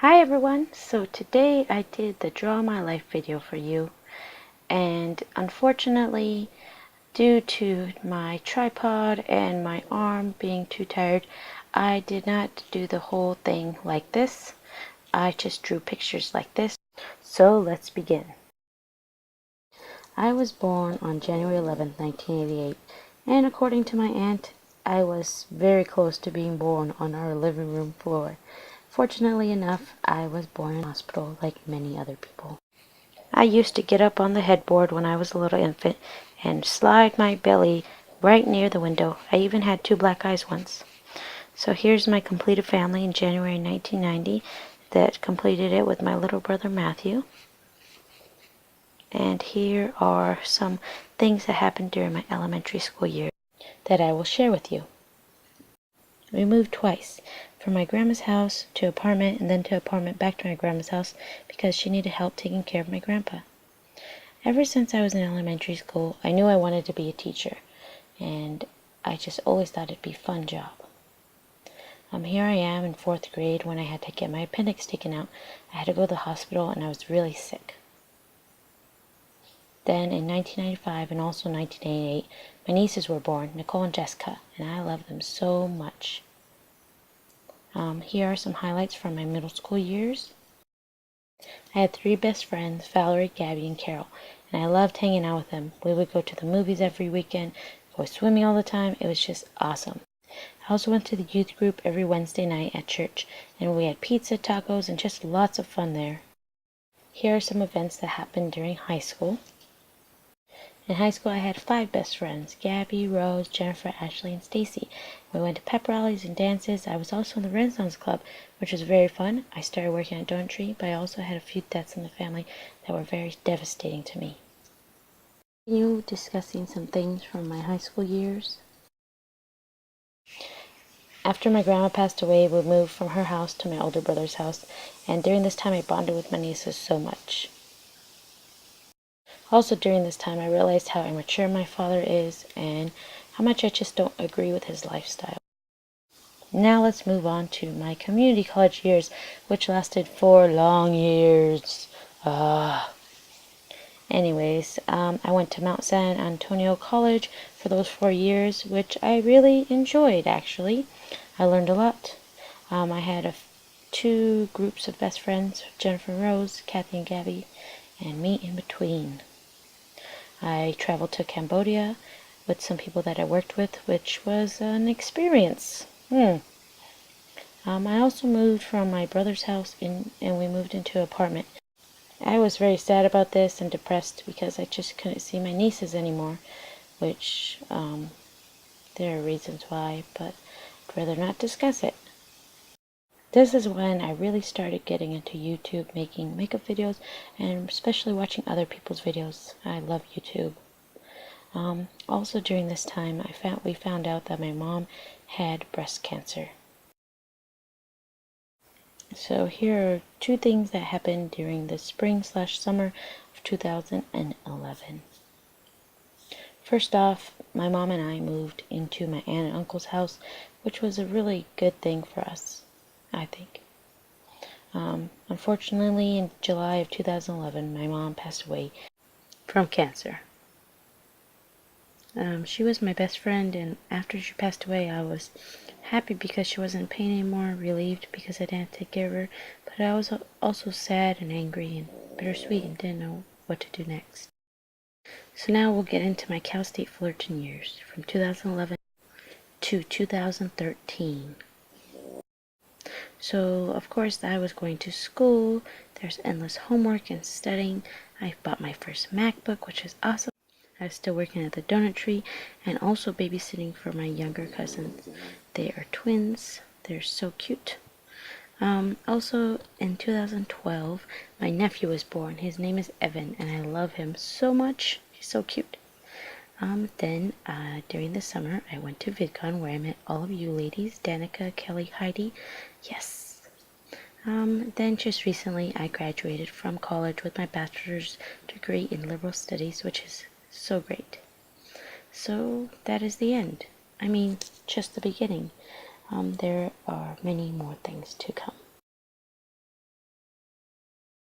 Hi everyone, so today I did the Draw My Life video for you, and unfortunately due to my tripod and my arm being too tired, I did not do the whole thing like this. I just drew pictures like this. So let's begin. I was born on January 11th, 1988, and according to my aunt, I was very close to being born on our living room floor. Fortunately enough, I was born in a hospital like many other people. I used to get up on the headboard when I was a little infant and slide my belly right near the window. I even had 2 black eyes once. So here's my completed family in January 1990 that completed it with my little brother Matthew. And here are some things that happened during my elementary school year that I will share with you. We moved twice, from my grandma's house to apartment and then to apartment back to my grandma's house because she needed help taking care of my grandpa. Ever since I was in elementary school, I knew I wanted to be a teacher, and I just always thought it'd be a fun job. Here I am in 4th grade when I had to get my appendix taken out. I had to go to the hospital and I was really sick. Then in 1995 and also 1988, my nieces were born, Nicole and Jessica, and I love them so much. Here are some highlights from my middle school years. I had 3 best friends, Valerie, Gabby, and Carol, and I loved hanging out with them. We would go to the movies every weekend, go swimming all the time. It was just awesome. I also went to the youth group every Wednesday night at church, and we had pizza, tacos, and just lots of fun there. Here are some events that happened during high school. In high school, I had 5 best friends, Gabby, Rose, Jennifer, Ashley, and Stacy. We went to pep rallies and dances. I was also in the Renaissance Club, which was very fun. I started working at Donutry, but I also had a few deaths in the family that were very devastating to me. Continue discussing some things from my high school years. After my grandma passed away, we moved from her house to my older brother's house, and during this time I bonded with my nieces so much. Also during this time I realized how immature my father is and how much I just don't agree with his lifestyle. Now let's move on to my community college years, which lasted 4 long years. Anyways, I went to Mount San Antonio College for those 4 years, which I really enjoyed actually. I learned a lot. I had 2 groups of best friends, Jennifer and Rose, Kathy and Gabby, and me in between. I traveled to Cambodia with some people that I worked with, which was an experience. I also moved from my brother's house and we moved into an apartment. I was very sad about this and depressed because I just couldn't see my nieces anymore, which there are reasons why, but I'd rather not discuss it. This is when I really started getting into YouTube, making makeup videos, and especially watching other people's videos. I love YouTube. Also during this time, we found out that my mom had breast cancer. So here are 2 things that happened during the spring/summer of 2011. First off, my mom and I moved into my aunt and uncle's house, which was a really good thing for us, I think. Unfortunately, in July of 2011, my mom passed away from cancer. She was my best friend, and after she passed away, I was happy because she wasn't in pain anymore, relieved because I didn't take care of her, but I was also sad and angry and bittersweet and didn't know what to do next. So now we'll get into my Cal State Fullerton years, from 2011 to 2013. So, of course, I was going to school. There's endless homework and studying. I bought my first MacBook, which is awesome. I was still working at the Donutry and also babysitting for my younger cousins. They are twins. They're so cute. Also, in 2012, my nephew was born. His name is Evan, and I love him so much. He's so cute. Then, during the summer, I went to VidCon where I met all of you ladies, Danica, Kelly, Heidi. Yes. Then just recently, I graduated from college with my bachelor's degree in liberal studies, which is so great. So, that is the end. I mean, just the beginning. There are many more things to come.